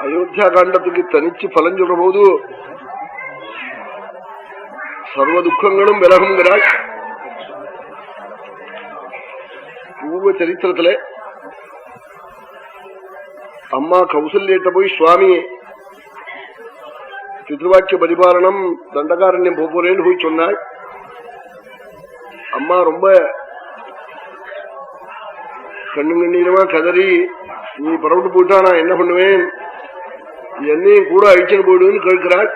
அயோத்தியா காண்டத்துக்கு தனிச்சு பலன் சொல்ற போது சர்வ துக்கங்களும் விலகுங்கிறாள். பூர்வ சரித்திரத்துல அம்மா கௌசல்யிட்ட போய் சுவாமி பித்ருவாக்கிய பரிபாலனம் தண்டகாரண்யம் போறேன்னு போய் சொன்னாள். அம்மா ரொம்ப கண்ணுங்கண்ணீரமா கதறி, நீ புறப்பட்டு போயிட்டா நான் என்ன பண்ணுவேன், என்னையும் கூட அழிச்சுன்னு போயிடுன்னு கேட்கிறாள்.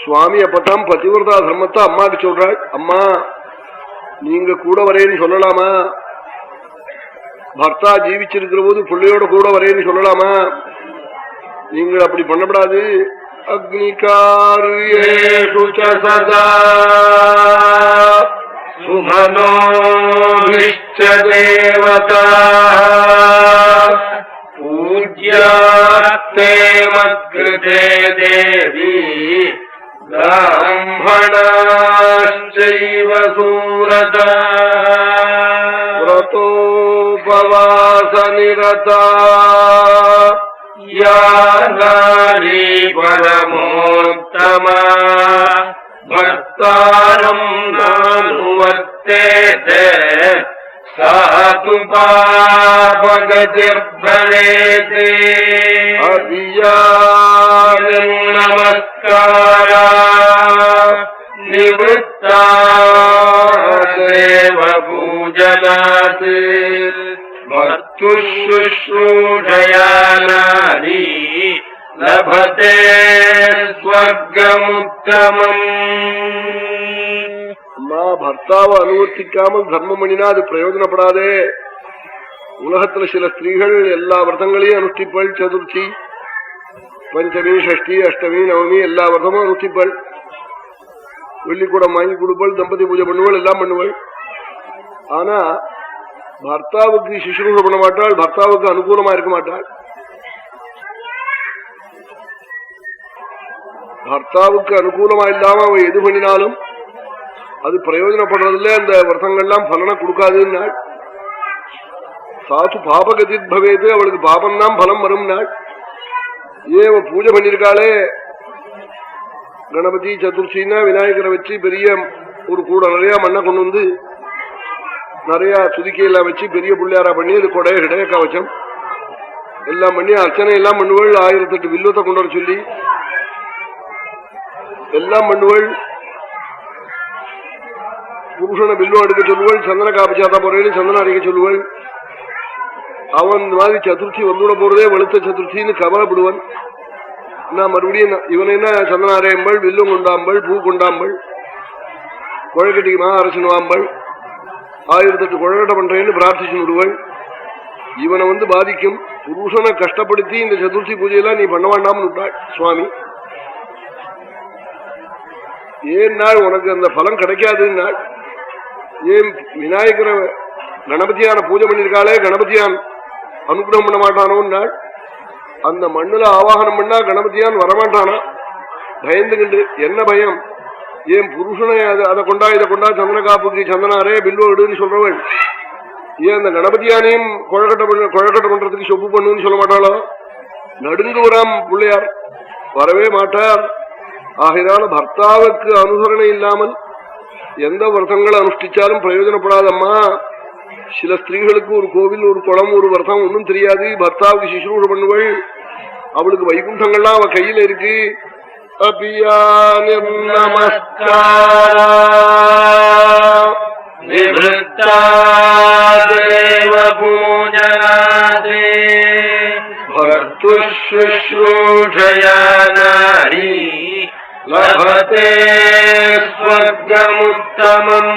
சுவாமி அப்பதான் பதிவிரதா தர்மத்தை அம்மாக்கு சொல்றாள். அம்மா நீங்க கூட வரேன்னு சொல்லலாமா, பர்த்தா ஜீவிச்சிருக்கிற போது பிள்ளையோட கூட வரேன்னு சொல்லலாமா, நீங்கள் அப்படி பண்ணப்படாது. அக்னிகார்யேஷு சதா சுமனோ தேவதா பூஜ்யாஸ்தே மத்கிருதே தேவி பிராமணாச்சைவ சூரதா व्रतोपवास निरता या नारी परमोत्तमा भर्तारं नानुवर्तेते सा तु पापगतिर्भवेते अभियानं नमस्कारा निवृत्ता देव पूजनात् भर्तुशुश्रूषया नारी लभते स्वर्गमुत्तमम्. அம்மா பர்த்தாவை அனுவர்த்திக்காமல் தர்மம் பண்ணினா அது பிரயோஜனப்படாதே. உலகத்துல சில ஸ்திரீகள் எல்லா விரதங்களையும் அனுஷ்டிப்பள். சதுர்த்தி, பஞ்சமி, ஷஷ்டி, அஷ்டமி, நவமி எல்லா விரதமும் அனுஷ்டிப்பள். வெள்ளிக்கூடம் வாங்கி கொடுப்பள், தம்பதி பூஜை பண்ணுவள், எல்லாம் பண்ணுவள். ஆனா பர்த்தாவுக்கு சுஷ்ரூஷ பண்ண மாட்டாள், பர்த்தாவுக்கு அனுகூலமா இருக்க மாட்டாள். பர்த்தாவுக்கு அனுகூலமா இல்லாம அவ எது பண்ணினாலும் அது பிரயோஜனப்படுறதில்ல, அந்த விரதங்கள்லாம் பலனை கொடுக்காதுன்னாள். சாத்து பாபகதி பவேது, அவளுக்கு பாபம்தான் பலம் வரும் நாள். ஏன் பூஜை பண்ணிருக்காளே, கணபதி சதுர்த்தின்னா விநாயகரை வச்சு பெரிய ஒரு கூட நிறைய மண்ணை கொண்டு வந்து நிறைய துதிக்கையெல்லாம் வச்சு பெரிய புள்ளியாரா பண்ணி அது கொடைய ஹிடைய கவச்சம் எல்லாம் பண்ணி அர்ச்சனை எல்லாம் பண்ணுவள். 1008 வில்வத்தை கொண்டு வர சொல்லி எல்லாம் பண்ணுவள். புருஷனை வில்வம் எடுக்க சொல்லுவள், சந்தன காப்பிச்சாத்தா போறேன்னு சந்தனம் அடிக்க சொல்லுவள். அவன் இந்த மாதிரி சதுர்த்தி வந்துவிட போறதே வெளுத்த சதுர்த்தின்னு கவலைப்படுவன். நான் மறுபடியும் இவன் என்ன சந்தன அரையம்பள், வில்லும் கொண்டாம்பள், பூ கொண்டாம்பள், குழக்கட்டிக்கு அரசனுவாம்பள், 1008 குழக்கட்டை பண்றேன்னு பிரார்த்திச்சு விடுவள். இவனை வந்து பாதிக்கும். புருஷனை கஷ்டப்படுத்தி இந்த சதுர்த்தி பூஜையெல்லாம் நீ பண்ண வேண்டாம்னு விட்டாள் சுவாமி. ஏன் நாள் உனக்கு அந்த பலம் கிடைக்காதுன்னாள். ஏன் விநாயகர கணபதியான பூஜை பண்ணிருக்காளே, கணபதியான் அனுகிரகம் பண்ண மாட்டானோன்னாள். அந்த மண்ணுல ஆவாகனம் பண்ணா கணபதியான் வரமாட்டானா பயந்துகிண்டு. என்ன பயம்? ஏன் புருஷனை அதை கொண்டா இதை கொண்டா சந்தன காப்புக்கு சந்தனாரே பில்வடுன்னு சொல்றவள் ஏன் அந்த கணபதியானையும் குழக்கட்டை பண்றதுக்கு சொப்பு பண்ணுன்னு சொல்ல மாட்டாளோ? நடுங்கு வராம் பிள்ளையார், வரவே மாட்டார். ஆகையினால பர்த்தாவுக்கு அனுசரணை இல்லாமல் எந்த விரதங்களை அனுஷ்டிச்சாலும் பிரயோஜனப்படாதம்மா. சில ஸ்திரீகளுக்கு ஒரு கோவில், ஒரு குளம், ஒரு விரதம் ஒன்றும் தெரியாது. பர்த்தாவுக்கு சுஷ்ரூஷ பண்ணுவள். அவளுக்கு வைகுண்டங்கள்லாம் அவ கையில இருக்கு. அபியானிர் நமஸ்காரா நிவ்ருத்தா தேவ பூஜனாதே பர்த்துஷ்ரூஷயா நாரி லபதே ஸ்வர்கமுத்தமம்.